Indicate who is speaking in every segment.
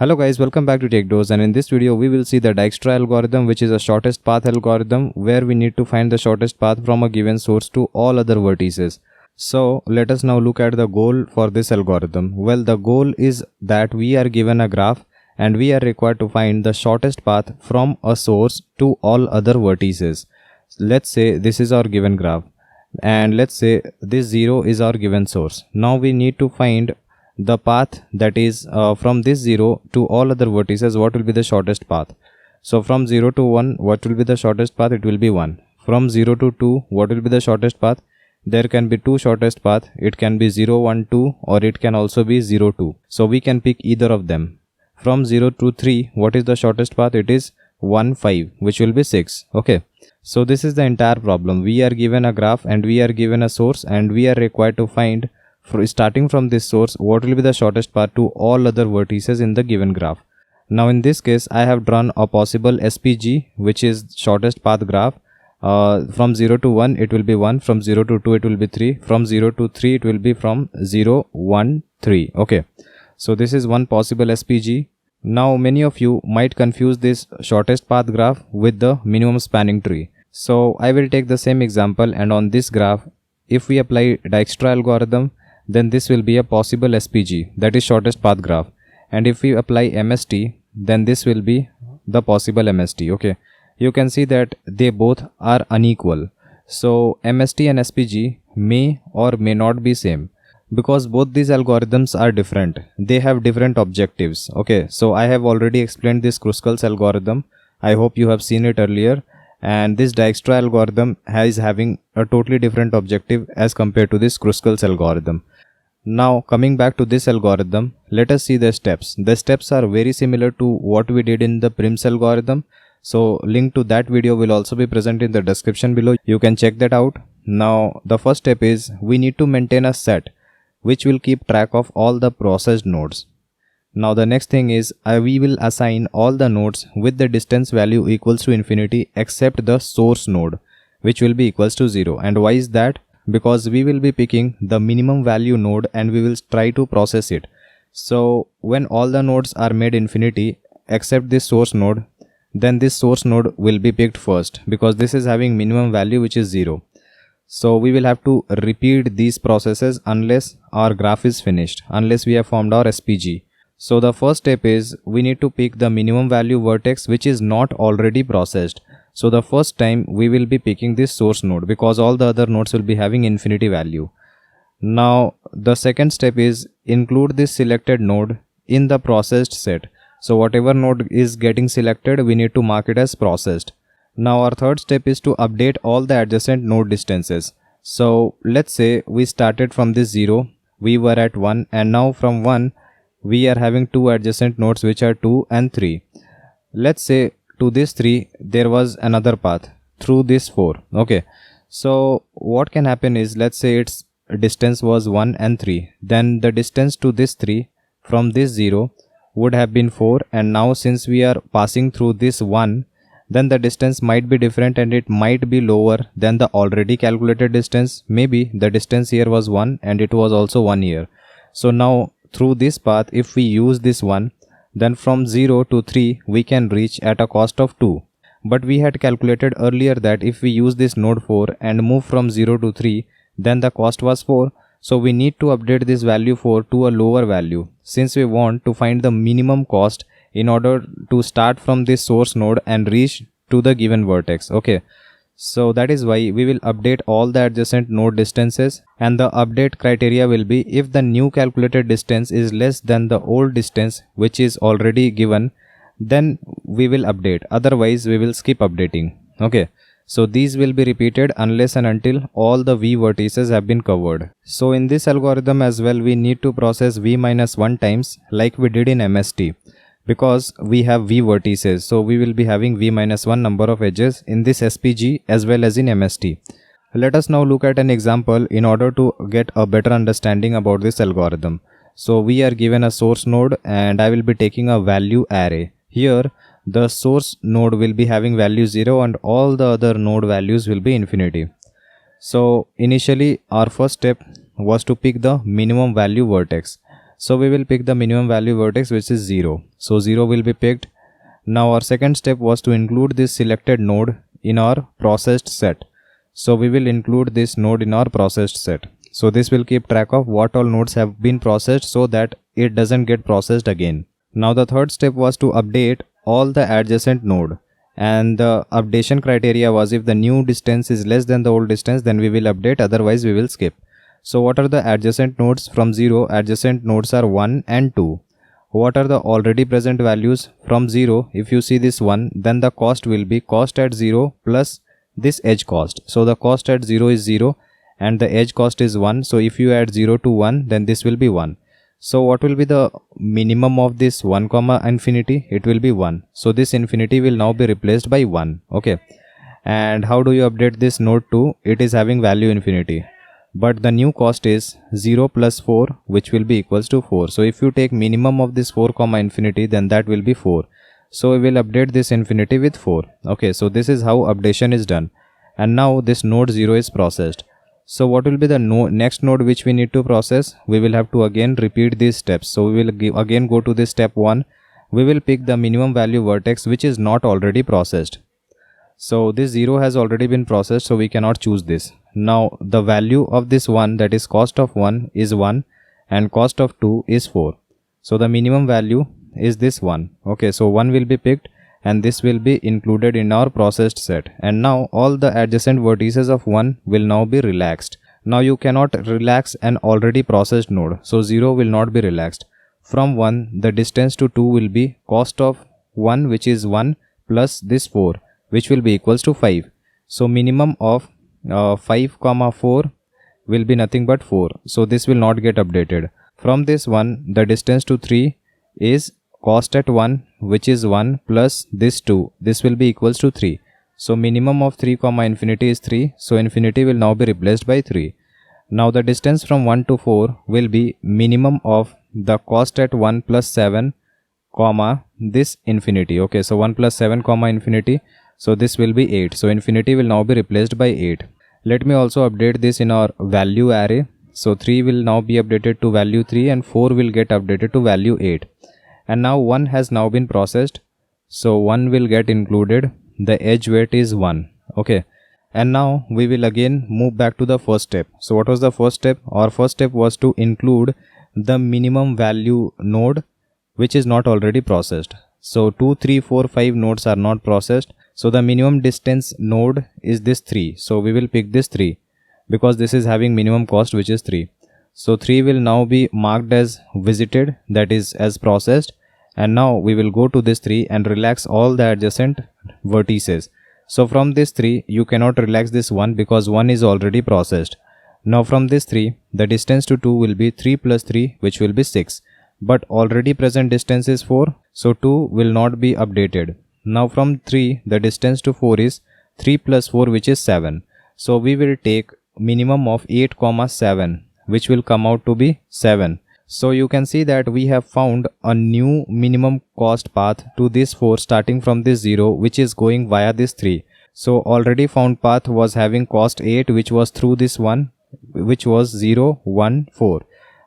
Speaker 1: Hello guys, welcome back to TechDose, and in this video we will see the Dijkstra algorithm, which is a shortest path algorithm where we need to find the shortest path from a given source to all other vertices. So let us now look at the goal for this algorithm. Well, the goal is that we are given a graph and we are required to find the shortest path from a source to all other vertices. Let's say this is our given graph and let's say this 0 is our given source. Now we need to find the path that is from this 0 to all other vertices. What will be the shortest path? So from 0 to 1, what will be the shortest path? It will be 1. From 0 to 2, what will be the shortest path? There can be two shortest path. It can be 0 1 2 or it can also be 0 2. So we can pick either of them. From 0 to 3, what is the shortest path? It is 1 5, which will be 6. Okay, so this is the entire problem. We are given a graph and we are given a source and we are required to find, starting from this source, what will be the shortest path to all other vertices in the given graph. Now in this case I have drawn a possible SPG, which is shortest path graph. From 0 to 1 it will be 1, from 0 to 2 it will be 3, from 0 to 3 it will be from 0 1 3. Okay, so this is one possible SPG. Now many of you might confuse this shortest path graph with the minimum spanning tree. So I will take the same example, and on this graph, if we apply Dijkstra algorithm, then this will be a possible SPG, that is shortest path graph. And if we apply MST, then this will be the possible MST. Okay, you can see that they both are unequal. So MST and SPG may or may not be same, because both these algorithms are different. They have different objectives. Okay, so I have already explained this Kruskal's algorithm. I hope you have seen it earlier. And this Dijkstra algorithm is having a totally different objective as compared to this Kruskal's algorithm. Now coming back to this algorithm, let us see the steps. The steps are very similar to what we did in the Prim's algorithm. So link to that video will also be present in the description below. You can check that out. Now the first step is we need to maintain a set which will keep track of all the processed nodes. Now the next thing is we will assign all the nodes with the distance value equals to infinity except the source node, which will be equals to 0. And why is that? Because we will be picking the minimum value node and we will try to process it. So when all the nodes are made infinity except this source node, then this source node will be picked first because this is having minimum value which is 0. So we will have to repeat these processes unless our graph is finished, unless we have formed our SPG. So the first step is we need to pick the minimum value vertex which is not already processed. So the first time we will be picking this source node because all the other nodes will be having infinity value. Now the second step is include this selected node in the processed set. So whatever node is getting selected, we need to mark it as processed. Now our third step is to update all the adjacent node distances. So let's say we started from this 0, we were at 1, and now from 1 we are having two adjacent nodes which are 2 and 3. Let's say to this 3 there was another path through this 4. Okay, so what can happen is, let's say its distance was 1 and 3, then the distance to this 3 from this 0 would have been 4, and now since we are passing through this 1, then the distance might be different and it might be lower than the already calculated distance. Maybe the distance here was 1 and it was also 1 here. So now through this path, if we use this 1, then from 0 to 3 we can reach at a cost of 2. But we had calculated earlier that if we use this node 4 and move from 0 to 3, then the cost was 4. So we need to update this value 4 to a lower value, since we want to find the minimum cost in order to start from this source node and reach to the given vertex. Okay, so that is why we will update all the adjacent node distances, and the update criteria will be if the new calculated distance is less than the old distance which is already given, then we will update, otherwise we will skip updating. Okay, so these will be repeated unless and until all the v vertices have been covered. So in this algorithm as well, we need to process v minus 1 times like we did in MST. Because we have v vertices, so we will be having v minus 1 number of edges in this SPG as well as in MST. Let us now look at an example in order to get a better understanding about this algorithm. So we are given a source node and I will be taking a value array. Here the source node will be having value 0 and all the other node values will be infinity. So initially our first step was to pick the minimum value vertex. So we will pick the minimum value vertex, which is 0. So 0 will be picked. Now our second step was to include this selected node in our processed set. So we will include this node in our processed set. So this will keep track of what all nodes have been processed so that it doesn't get processed again. Now the third step was to update all the adjacent node, and the updation criteria was if the new distance is less than the old distance, then we will update, otherwise we will skip. So what are the adjacent nodes? From 0, adjacent nodes are 1 and 2. What are the already present values? From 0, if you see this 1, then the cost will be cost at 0 plus this edge cost. So the cost at 0 is 0 and the edge cost is 1. So if you add 0 to 1, then this will be 1. So what will be the minimum of this 1 comma infinity? It will be 1. So this infinity will now be replaced by 1. Okay. And how do you update this node 2? It is having value infinity, but the new cost is 0 plus 4, which will be equals to 4. So if you take minimum of this 4 comma infinity, then that will be 4. So we will update this infinity with 4. Okay, so this is how updation is done. And now this node 0 is processed. So what will be the next node which we need to process? We will have to again repeat these steps. So we will again go to this step 1. We will pick the minimum value vertex which is not already processed. So this 0 has already been processed, so we cannot choose this. Now the value of this 1, that is cost of 1, is 1 and cost of 2 is 4. So the minimum value is this 1. Okay, so 1 will be picked and this will be included in our processed set. And now all the adjacent vertices of 1 will now be relaxed. Now you cannot relax an already processed node, so 0 will not be relaxed. From 1, the distance to 2 will be cost of 1, which is 1, plus this 4, which will be equals to 5. So minimum of 5 comma 4 will be nothing but 4. So this will not get updated. From this 1, the distance to 3 is cost at 1, which is 1, plus this 2. This will be equals to 3. So minimum of 3 comma infinity is 3. So infinity will now be replaced by 3. Now the distance from 1 to 4 will be minimum of the cost at 1 plus 7 comma this infinity. Okay, so 1 plus 7 comma infinity. So this will be 8. So infinity will now be replaced by 8. Let me also update this in our value array. So 3 will now be updated to value 3 and 4 will get updated to value 8. And now 1 has now been processed. So 1 will get included. The edge weight is 1. Okay. And now we will again move back to the first step. So what was the first step? Our first step was to include the minimum value node which is not already processed. So 2, 3, 4, 5 nodes are not processed. So the minimum distance node is this 3. So we will pick this 3 because this is having minimum cost, which is 3. So 3 will now be marked as visited, that is as processed. And now we will go to this 3 and relax all the adjacent vertices. So from this 3, you cannot relax this 1 because 1 is already processed. Now from this 3, the distance to 2 will be 3 plus 3, which will be 6. But already present distance is 4. So 2 will not be updated. Now from 3, the distance to 4 is 3 plus 4, which is 7. So we will take minimum of 8 comma 7, which will come out to be 7. So you can see that we have found a new minimum cost path to this 4 starting from this 0, which is going via this 3. So already found path was having cost 8, which was through this 1, which was 0, 1, 4.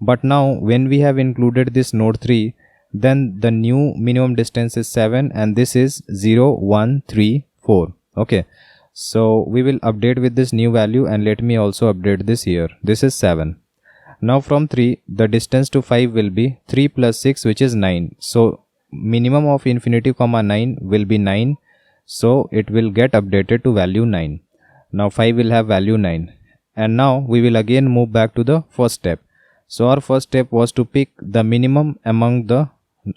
Speaker 1: But now when we have included this node 3, then the new minimum distance is 7 and this is 0, 1, 3, 4. Okay. So we will update with this new value, and let me also update this here. This is 7. Now from 3, the distance to 5 will be 3 plus 6, which is 9. So minimum of infinity comma 9 will be 9. So it will get updated to value 9. Now 5 will have value 9. And now we will again move back to the first step. So our first step was to pick the minimum among the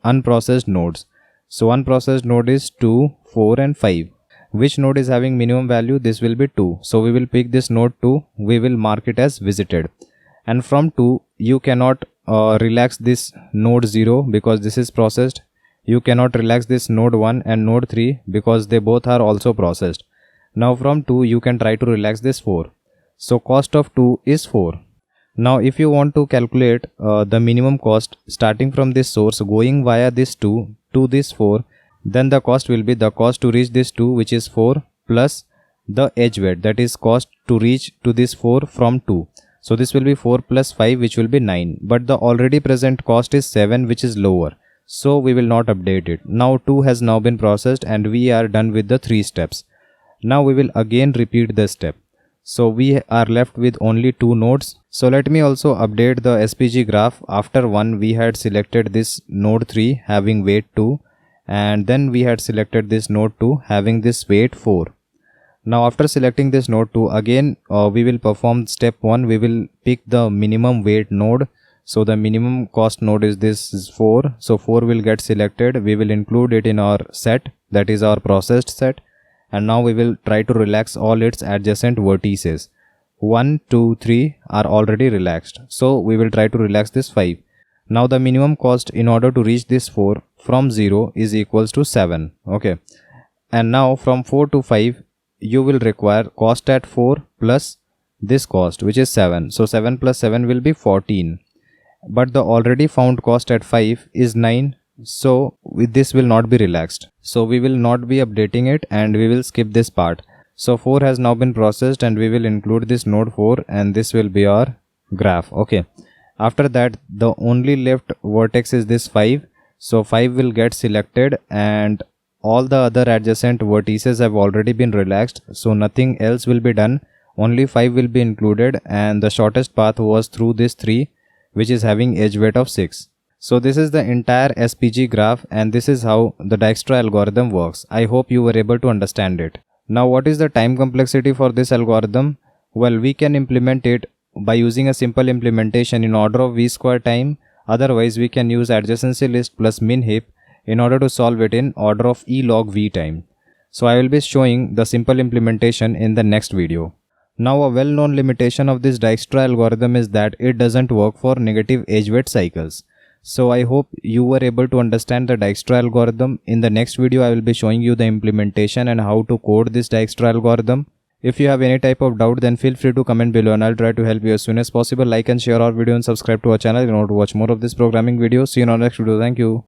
Speaker 1: unprocessed nodes. So unprocessed node is 2, 4 and 5. Which node is having minimum value? This will be 2. So we will pick this node 2. We will mark it as visited. And from 2, you cannot relax this node 0 because this is processed. You cannot relax this node 1 and node 3 because they both are also processed. Now from 2, you can try to relax this 4. So cost of 2 is 4. Now if you want to calculate the minimum cost starting from this source going via this 2 to this 4, then the cost will be the cost to reach this 2, which is 4, plus the edge weight, that is cost to reach to this 4 from 2. So this will be 4 plus 5, which will be 9. But the already present cost is 7, which is lower. So we will not update it. Now 2 has now been processed and we are done with the 3 steps. Now we will again repeat the step. So we are left with only 2 nodes. So let me also update the SPG graph. After 1 we had selected this node 3 having weight 2, and then we had selected this node 2 having this weight 4. Now after selecting this node 2, again we will perform step 1. We will pick the minimum weight node. So the minimum cost node is this 4. So 4 will get selected. We will include it in our set, that is our processed set. And now we will try to relax all its adjacent vertices. 1, 2, 3 are already relaxed. So we will try to relax this 5. Now the minimum cost in order to reach this 4 from 0 is equals to 7. Okay. And now from 4 to 5 you will require cost at 4 plus this cost, which is 7. So 7 plus 7 will be 14. But the already found cost at 5 is 9. So with this will not be relaxed. So we will not be updating it and we will skip this part. So 4 has now been processed and we will include this node 4 and this will be our graph. Okay. After that the only left vertex is this 5. So 5 will get selected and all the other adjacent vertices have already been relaxed. So nothing else will be done. Only 5 will be included and the shortest path was through this 3, which is having edge weight of 6. So this is the entire SPG graph and this is how the Dijkstra algorithm works. I hope you were able to understand it. Now what is the time complexity for this algorithm? Well, we can implement it by using a simple implementation in order of v square time. Otherwise we can use adjacency list plus min heap in order to solve it in order of e log v time. So I will be showing the simple implementation in the next video. Now a well-known limitation of this Dijkstra algorithm is that it doesn't work for negative edge weight cycles. So I hope you were able to understand the Dijkstra algorithm. In the next video I will be showing you the implementation and how to code this Dijkstra algorithm. If you have any type of doubt, then feel free to comment below and I'll try to help you as soon as possible. Like and share our video and subscribe to our channel in order to watch more of this programming videos. See you in our next video. Thank you.